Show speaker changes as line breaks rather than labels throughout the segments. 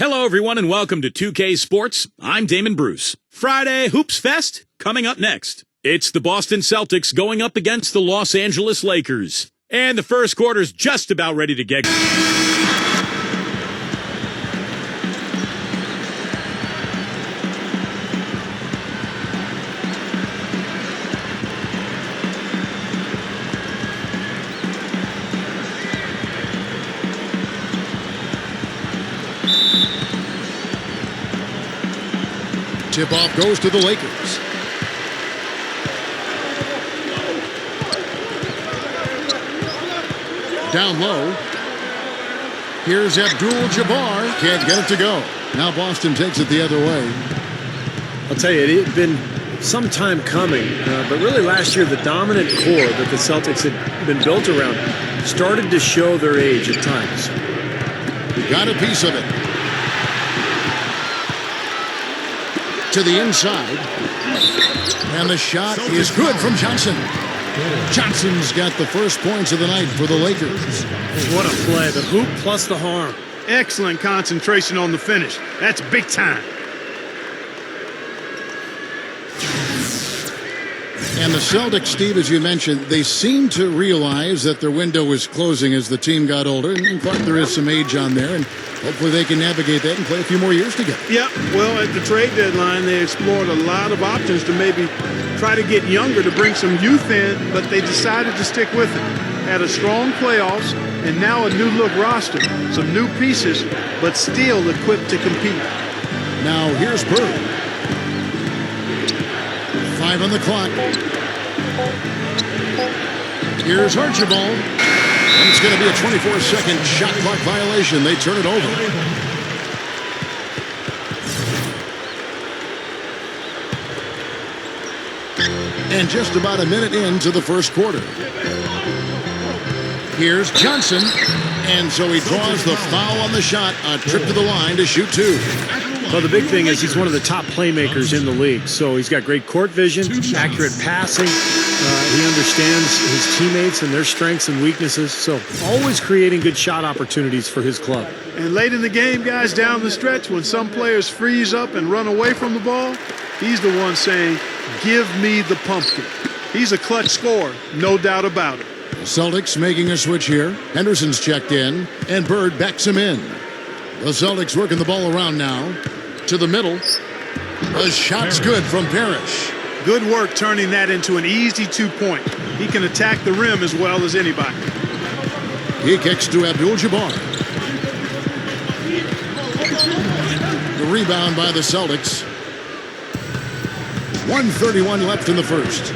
Hello, everyone, and welcome to 2K Sports. I'm Damon Bruce. Friday Hoops Fest coming up next. It's the Boston Celtics going up against the Los Angeles Lakers. And the first quarter's just about ready to get...
Tip-off goes to the Lakers. Down low. Here's Abdul-Jabbar. Can't get it to go. Now Boston takes it the other way.
I'll tell you, it had been some time coming, but really last year the dominant core that the Celtics had been built around started to show their age at times.
He got a piece of it. To the inside. And the shot is good from Johnson. Johnson's got the first points of the night for the Lakers.
What a play. The hoop plus the harm.
Excellent concentration on the finish. That's big time.
And the Celtics, Steve, as you mentioned, they seem to realize that their window is closing as the team got older. And Clark, there is some age on there, and hopefully they can navigate that and play a few more years together.
Yep. Well, at the trade deadline, they explored a lot of options to maybe try to get younger to bring some youth in, but they decided to stick with it. Had a strong playoffs, and now a new-look roster. Some new pieces, but still equipped to compete.
Now here's Bird. 5 on the clock. Here's Archibald. And it's going to be a 24-second shot clock violation. They turn it over. And just about a minute into the first quarter. Here's Johnson. And so he draws the foul on the shot. A trip to the line to shoot 2.
Well, the big thing is he's one of the top playmakers in the league. So he's got great court vision, accurate passing. He understands his teammates and their strengths and weaknesses. So always creating good shot opportunities for his club.
And late in the game, guys, down the stretch, when some players freeze up and run away from the ball, he's the one saying, "Give me the pumpkin." He's a clutch scorer, no doubt about it.
The Celtics making a switch here. Henderson's checked in, and Bird backs him in. The Celtics working the ball around now. To the middle. The shot's good from Parrish.
Good work turning that into an easy 2-point. He can attack the rim as well as anybody.
He kicks to Abdul-Jabbar. The rebound by the Celtics. 1:31 left in the first.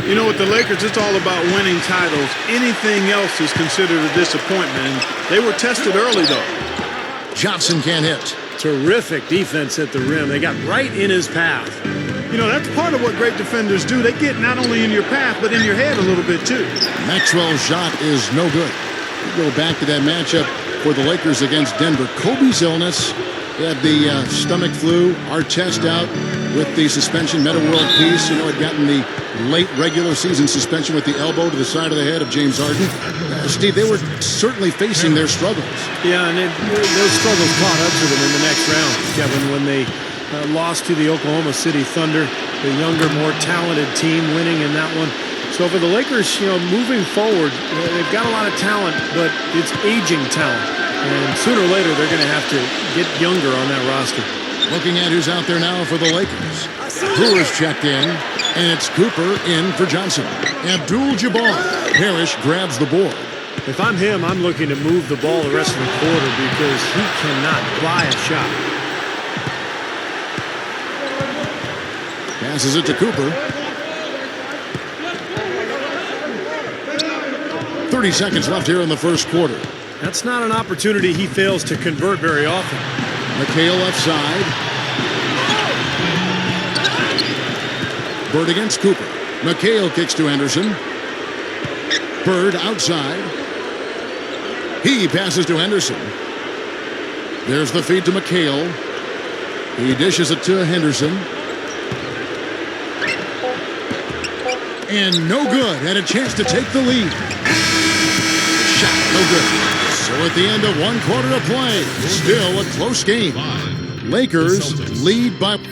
You know, with the Lakers, it's all about winning titles. Anything else is considered a disappointment. And they were tested early, though.
Johnson can't hit.
Terrific defense at the rim. They got right in his path.
You know, that's part of what great defenders do. They get not only in your path, but in your head a little bit, too.
Maxwell's shot is no good. We go back to that matchup for the Lakers against Denver. Kobe's illness. He had the stomach flu. Artest out with the suspension. Meta World Peace. You know, had gotten the late regular season suspension with the elbow to the side of the head of James Harden. Steve, they were certainly facing their struggles.
Yeah, and those struggles caught up to them in the next round, Kevin, when they lost to the Oklahoma City Thunder, the younger, more talented team winning in that one. So for the Lakers, you know, moving forward, they've got a lot of talent, but it's aging talent. And sooner or later, they're going to have to get younger on that roster.
Looking at who's out there now for the Lakers. Brewer's checked in, and it's Cooper in for Johnson. Abdul-Jabbar. Parrish grabs the board.
If I'm him, I'm looking to move the ball the rest of the quarter because he cannot buy a shot.
Passes it to Cooper. 30 seconds left here in the first quarter.
That's not an opportunity he fails to convert very often.
McHale left side. Bird against Cooper. McHale kicks to Henderson. Bird outside. He passes to Henderson. There's the feed to McHale. He dishes it to Henderson. And no good. Had a chance to take the lead. Shot no good. So at the end of one quarter of play, still a close game. Lakers lead by 4.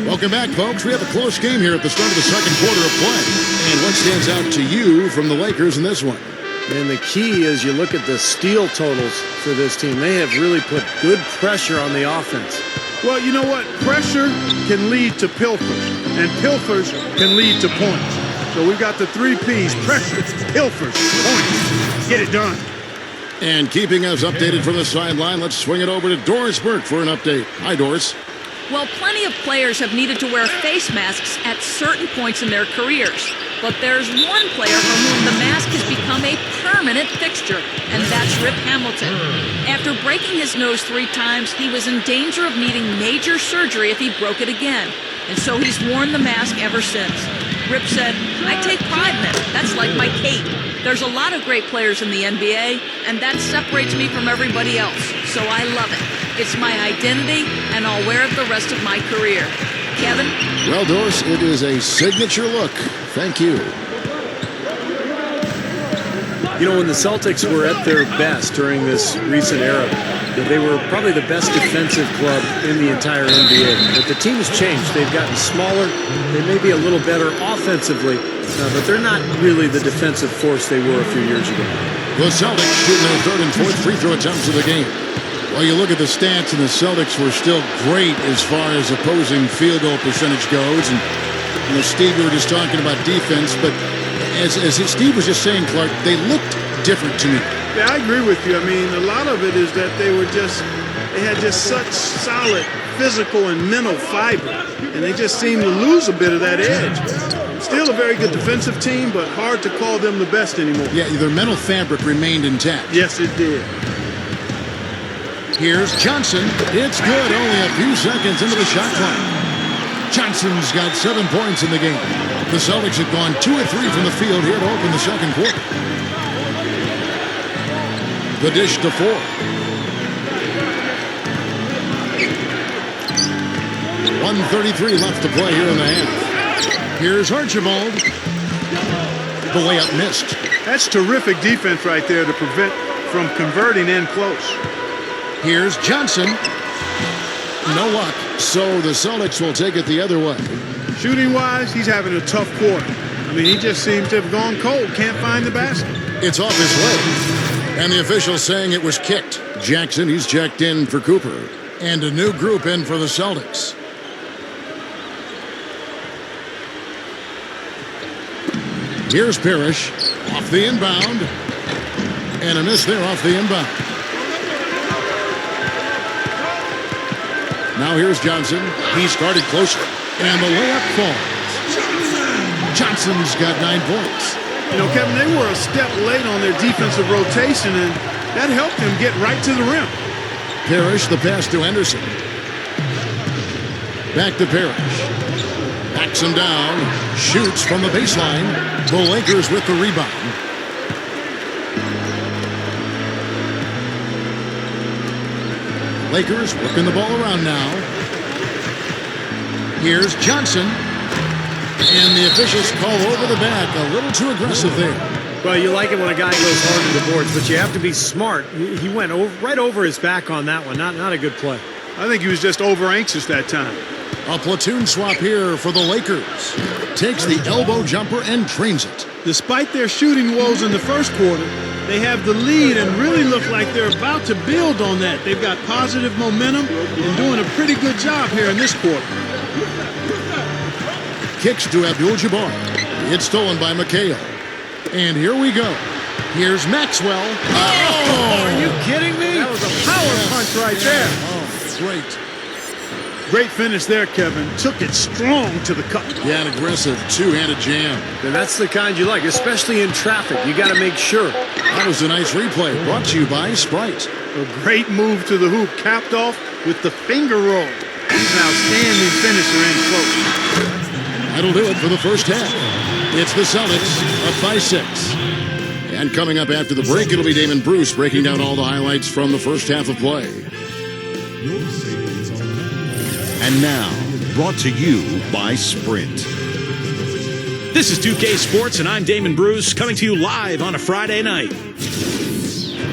Welcome back, folks. We have a close game here at the start of the second quarter of play. And what stands out to you from the Lakers in this one?
And the key is you look at the steal totals for this team. They have really put good pressure on the offense.
Well, you know what? Pressure can lead to pilfers, and pilfers can lead to points. So we've got the 3 Ps: pressure, pilfers, points. Get it done.
And keeping us updated from the sideline, let's swing it over to Doris Burke for an update. Hi, Doris.
Well, plenty of players have needed to wear face masks at certain points in their careers. But there's one player for whom the mask has become a permanent fixture, and that's Rip Hamilton. After breaking his nose 3 times, he was in danger of needing major surgery if he broke it again. And so he's worn the mask ever since. Rip said, "I take pride in it. That's like my cape. There's a lot of great players in the NBA, and that separates me from everybody else. So I love it. It's my identity, and I'll wear it the rest of my career." Kevin?
Well, Doris, it is a signature look. Thank you.
You know, when the Celtics were at their best during this recent era, they were probably the best defensive club in the entire NBA. But the team has changed. They've gotten smaller. They may be a little better offensively, but they're not really the defensive force they were a few years ago.
The Celtics shooting their 3rd and 4th free throw attempts of the game. Well, you look at the stats, and the Celtics were still great as far as opposing field goal percentage goes. And, you know, Steve, we were just talking about defense, but as Steve was just saying, Clark, they looked different to me.
Yeah, I agree with you. I mean, a lot of it is that they had just such solid physical and mental fiber, and they just seemed to lose a bit of that edge. Still a very good defensive team, but hard to call them the best anymore.
Yeah, their mental fabric remained intact.
Yes, it did.
Here's Johnson. It's good, only a few seconds into the shot clock. Johnson's got 7 points in the game. The Celtics have gone 2 of 3 from the field here to open the second quarter. The dish to 4. 1:33 left to play here in the half. Here's Archibald. The layup missed.
That's terrific defense right there to prevent from converting in close.
Here's Johnson. No luck. So the Celtics will take it the other way.
Shooting-wise, he's having a tough quarter. I mean, he just seems to have gone cold. Can't find the basket.
It's off his leg. And the official saying it was kicked. Jackson, he's checked in for Cooper. And a new group in for the Celtics. Here's Parrish. Off the inbound. And a miss there off the inbound. Now here's Johnson. He's guarded closer. And the layup falls. Johnson's got 9 points.
You know, Kevin, they were a step late on their defensive rotation, and that helped them get right to the rim.
Parrish, the pass to Henderson. Back to Parrish. Backs him down. Shoots from the baseline. The Lakers with the rebound. Lakers working the ball around now. Here's Johnson. And the officials call over the back. A little too aggressive there.
Well, you like it when a guy goes hard to the boards, but you have to be smart. He went right over his back on that one. Not a good play.
I think he was just over anxious that time.
A platoon swap here for the Lakers. Takes the elbow jumper and drains it.
Despite their shooting woes in the first quarter, they have the lead and really look like they're about to build on that. They've got positive momentum and doing a pretty good job here in this quarter.
Kicks to Abdul-Jabbar. It's stolen by McHale. And here we go. Here's Maxwell.
Oh, are you kidding me?
That was a power punch right there.
Oh, great.
Great finish there, Kevin. Took it strong to the cup.
Yeah, an aggressive two-handed jam.
And that's the kind you like, especially in traffic. You got to make sure.
That was a nice replay. Brought to you by Sprite.
A great move to the hoop, capped off with the finger roll. He's an outstanding finisher in close.
That'll do it for the first half. It's the Celtics up by 6. And coming up after the break, it'll be Damon Bruce breaking down all the highlights from the first half of play.
And now, brought to you by Sprint.
This is 2K Sports, and I'm Damon Bruce, coming to you live on a Friday night.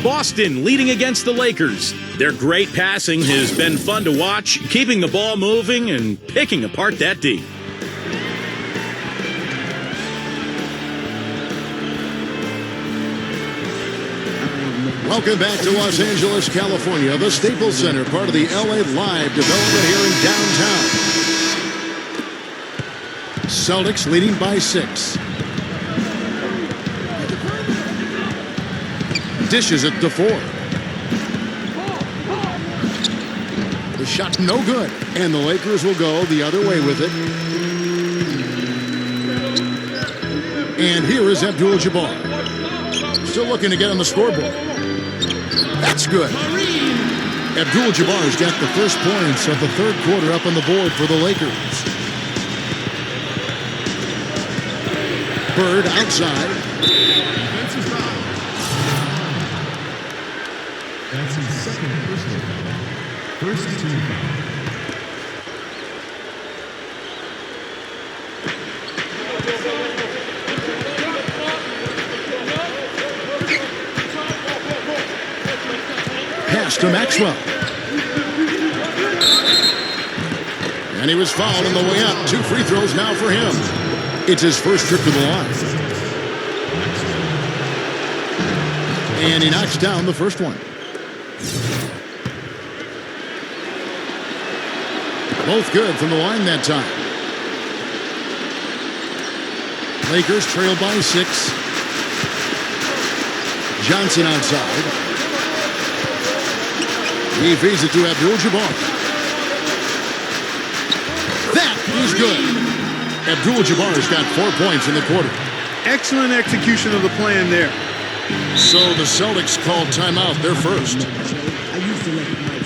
Boston leading against the Lakers. Their great passing has been fun to watch, keeping the ball moving and picking apart that D.
Welcome back to Los Angeles, California, the Staples Center, part of the LA Live development here in downtown. Celtics leading by 6. Dishes it to 4. The shot no good, and the Lakers will go the other way with it. And here is Abdul-Jabbar. Still looking to get on the scoreboard. That's good. Abdul-Jabbar's got the first points of the third quarter up on the board for the Lakers. Bird outside.
That's his second personal. First team foul.
Pass to Maxwell. And he was fouled on the way up. 2 free throws now for him. It's his first trip to the line. And he knocks down the first one. Both good from the line that time. Lakers trail by 6. Johnson outside. He feeds it to Abdul-Jabbar. That is good. Abdul-Jabbar's got 4 points in the quarter.
Excellent execution of the plan there.
So the Celtics called timeout. They're first.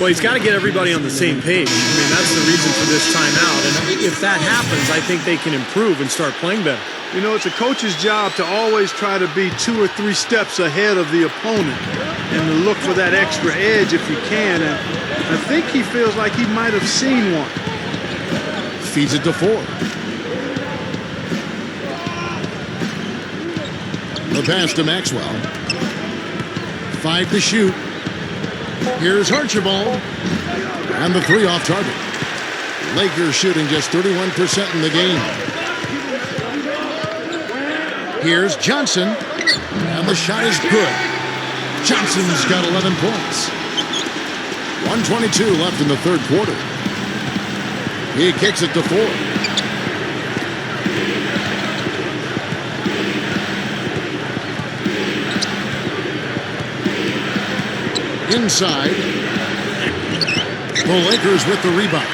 Well, he's got to get everybody on the same page. I mean, that's the reason for this timeout. And if that happens, I think they can improve and start playing better.
You know, it's a coach's job to always try to be 2 or 3 steps ahead of the opponent and to look for that extra edge if you can. And I think he feels like he might have seen one.
Feeds it to 4. The pass to Maxwell. 5 to shoot. Here's Archibald. And the 3 off target. Lakers shooting just 31% in the game. Here's Johnson. And the shot is good. Johnson's got 11 points. 1:22 left in the third quarter. He kicks it to 4. Inside. The Lakers with the rebound.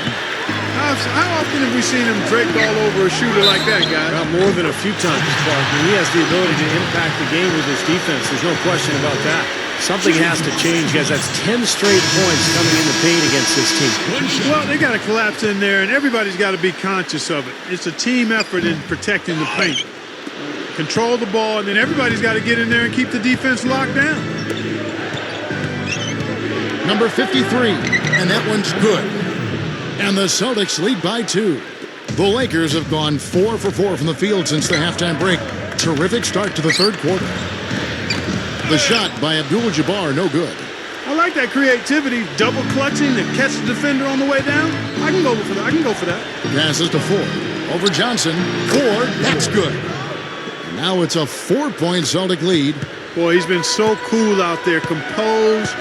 How often have we seen him draped all over a shooter like that, guys?
Not more than a few times, Clark. And he has the ability to impact the game with his defense. There's no question about that. Something has to change, guys. That's 10 straight points coming in the paint against this team.
Well, they got to collapse in there, and everybody's got to be conscious of it. It's a team effort in protecting the paint. Control the ball, and then everybody's got to get in there and keep the defense locked down.
Number 53, and that one's good. And the Celtics lead by 2. The Lakers have gone 4 for 4 from the field since the halftime break. Terrific start to the third quarter. The shot by Abdul-Jabbar, no good.
I like that creativity, double clutching to catch the defender on the way down. I can go for that.
Passes to 4. Over Johnson. 4, that's good. Now it's a 4-point Celtic lead.
Boy, he's been so cool out there, composed,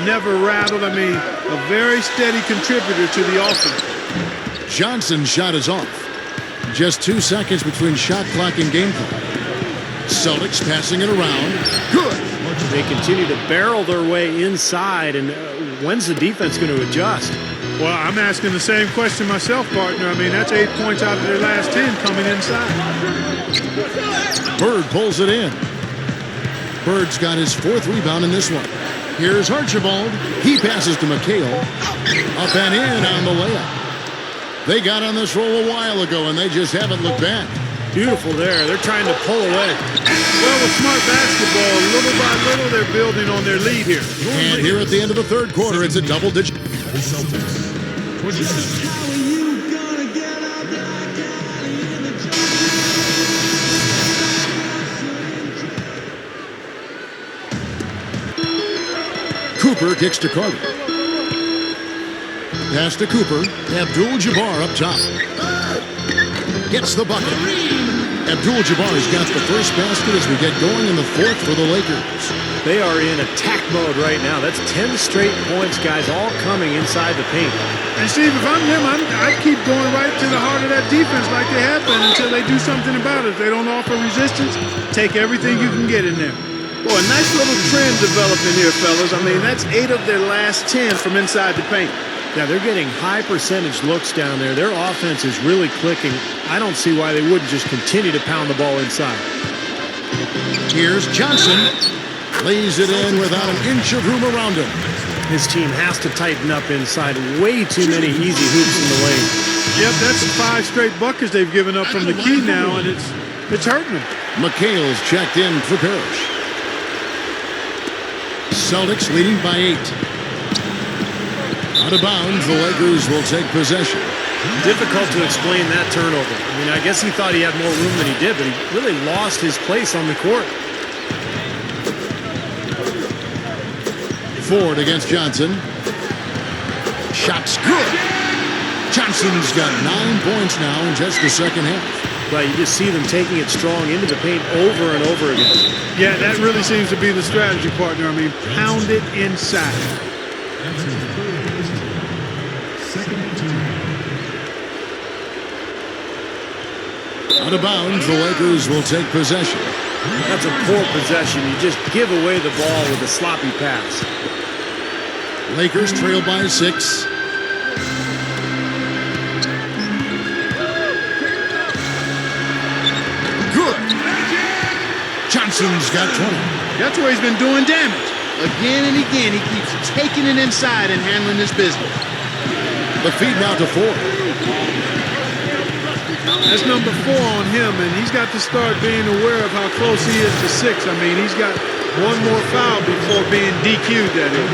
never rattled. I mean, a very steady contributor to the offense.
Johnson's shot is off. Just 2 seconds between shot clock and game clock. Celtics passing it around. Good.
They continue to barrel their way inside, and when's the defense going to adjust?
Well, I'm asking the same question myself, partner. I mean, that's 8 points out of their last 10 coming inside.
Bird pulls it in. Bird's got his 4th rebound in this one. Here's Archibald. He passes to McHale. Up and in on the layup. They got on this roll a while ago, and they just haven't looked back.
Beautiful there. They're trying to pull away.
Well, with smart basketball, little by little, they're building on their lead here.
And here at the end of the third quarter, it's a double-digit.
The Celtics. 27.
Cooper kicks to Carter. Pass to Cooper. Abdul-Jabbar up top. Gets the bucket. Abdul-Jabbar's got the first basket as we get going in the fourth for the Lakers.
They are in attack mode right now. That's 10 straight points, guys, all coming inside the paint.
And Steve, if I'm them, I keep going right to the heart of that defense like they have been until they do something about it. If they don't offer resistance, take everything you can get in there. Boy, a nice little trend developing here, fellas. I mean, that's 8 of their last 10 from inside the paint.
Yeah, they're getting high percentage looks down there. Their offense is really clicking. I don't see why they wouldn't just continue to pound the ball inside.
Here's Johnson. Lays it in without an inch of room around him.
His team has to tighten up inside. Way too many easy hoops in the lane.
Yep, that's 5 straight buckets they've given up from the key now, and it's hurting them.
McHale's checked in for Parrish. Celtics leading by 8. Out of bounds, the Lakers will take possession.
Difficult to explain that turnover. I mean, I guess he thought he had more room than he did, but he really lost his place on the court.
Ford against Johnson. Shot's good. Johnson's got 9 points now in just the second half.
But you just see them taking it strong into the paint over and over again.
Yeah, that really seems to be the strategy, partner. I mean, pound it inside.
That's his third assist. Second and 2.
Out of bounds, the Lakers will take possession.
That's a poor possession. You just give away the ball with a sloppy pass.
Lakers trail by 6. Good. Johnson's got 20.
That's where he's been doing damage. Again and again, he keeps taking it inside and handling his business.
The feed now to Ford.
That's number 4 on him, and he's got to start being aware of how close he is to 6. I mean, he's got one more foul before being DQ'd, that is.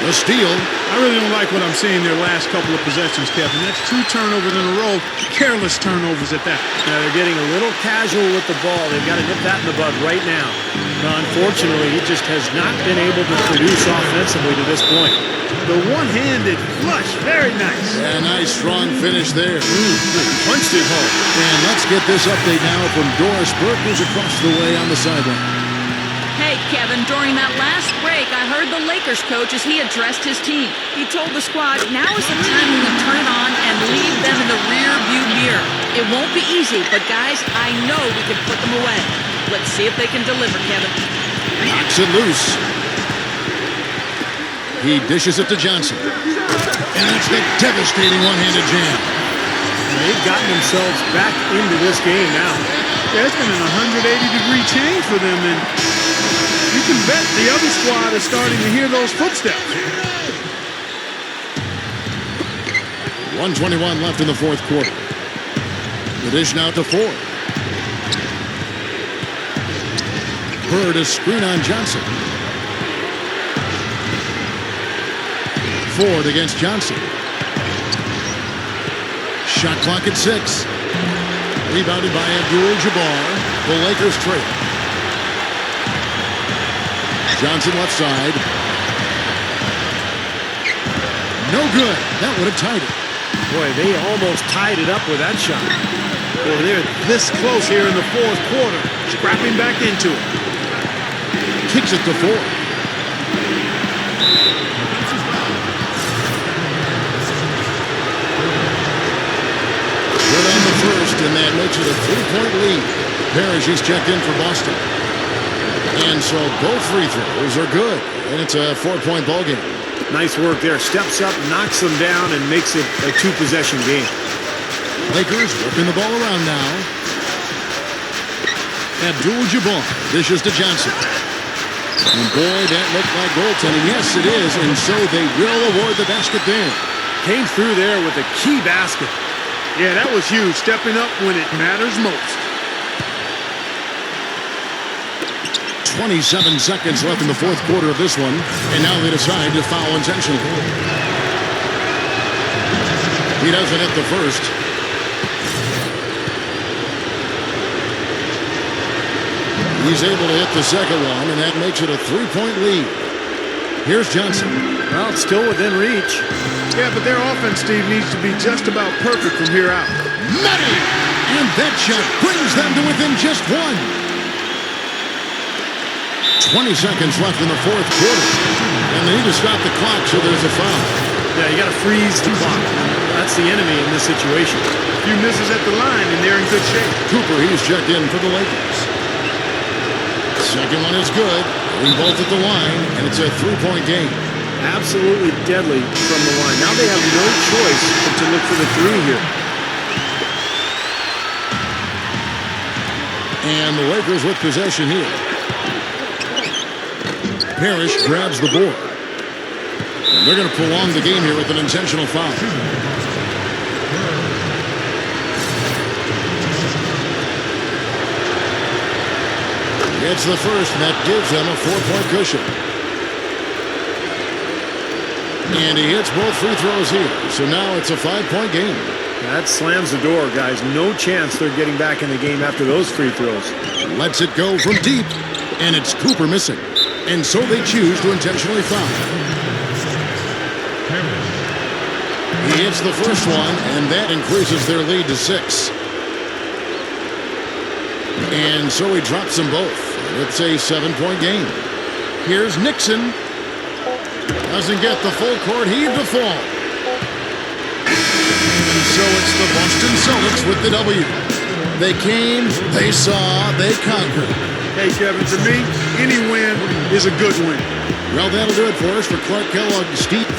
The steal.
I really don't like what I'm seeing their last couple of possessions, Kevin. That's 2 turnovers in a row, careless turnovers at that.
Now they're getting a little casual with the ball. They've got to nip that in the bud right now. Unfortunately, he just has not been able to produce offensively to this point.
The one-handed flush, very nice.
A nice strong finish there.
Punched it home.
And let's get this update now from Doris Burke, who's across the way on the sideline.
Hey, Kevin, during that last break, I heard the Lakers coach as he addressed his team. He told the squad, now is the time we can turn it on and leave them in the rear-view mirror. It won't be easy, but guys, I know we can put them away. Let's see if they can deliver, Kevin.
Knocks it loose. He dishes it to Johnson. And that's the devastating one-handed jam.
They've gotten themselves back into this game now.
Yeah, it's been an 180-degree change for them, and you can bet the other squad is starting to hear those footsteps.
1:21 left in the fourth quarter. The dish now to Ford. Bird a screen on Johnson. Ford against Johnson. Shot clock at 6. Rebounded by Abdul-Jabbar. The Lakers trail. Johnson left side. No good. That would have tied it.
Boy, they almost tied it up with that shot.
Well, they're this close here in the fourth quarter. Scrapping back into it.
Kicks it to Ford. Good on the first, and that makes it a 3-point lead. Parrish is checked in for Boston. And so both free throws are good, and it's a 4-point ball game.
Nice work there. Steps up, knocks them down, and makes it a 2-possession game.
Lakers working the ball around now. Abdul-Jabbar dishes to Johnson. And boy, that looked like goaltending. Yes, it is, and so they will award the basket there.
Came through there with a key basket.
Yeah, that was huge. Stepping up when it matters most.
27 seconds left in the fourth quarter of this one, and now they decide to foul intentionally. He doesn't hit the first. He's able to hit the second one, and that makes it a 3-point lead. Here's Johnson.
Well, it's still within reach.
Yeah, but their offense, Steve, needs to be just about perfect from here out.
Netting! And that shot brings them to within just one. 20 seconds left in the fourth quarter. And they need to stop the clock, so there's a foul.
Yeah, you got to freeze the clock. That's the enemy in this situation.
A few misses at the line, and they're in good shape.
Cooper, he's checked in for the Lakers. Second one is good. We both at the line, and it's a three-point game.
Absolutely deadly from the line. Now they have no choice but to look for the three here.
And the Lakers with possession here. Parrish grabs the board. And they're going to prolong the game here with an intentional foul. It's the first, and that gives them a 4-point cushion. And he hits both free throws here. So now it's a 5-point game.
That slams the door, guys. No chance they're getting back in the game after those free throws.
Lets it go from deep. And it's Cooper missing. And so they choose to intentionally foul. He hits the first one, and that increases their lead to 6. And so he drops them both. It's a 7-point game. Here's Nixon. Doesn't get the full court heave to fall. And so it's the Boston Celtics with the W. They came, they saw, they conquered.
Hey, Kevin, to me, any win is a good win.
Well, that'll do it for us. For Clark Kellogg, Steve.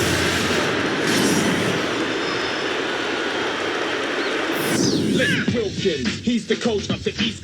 Wilkins, he's the coach of the East.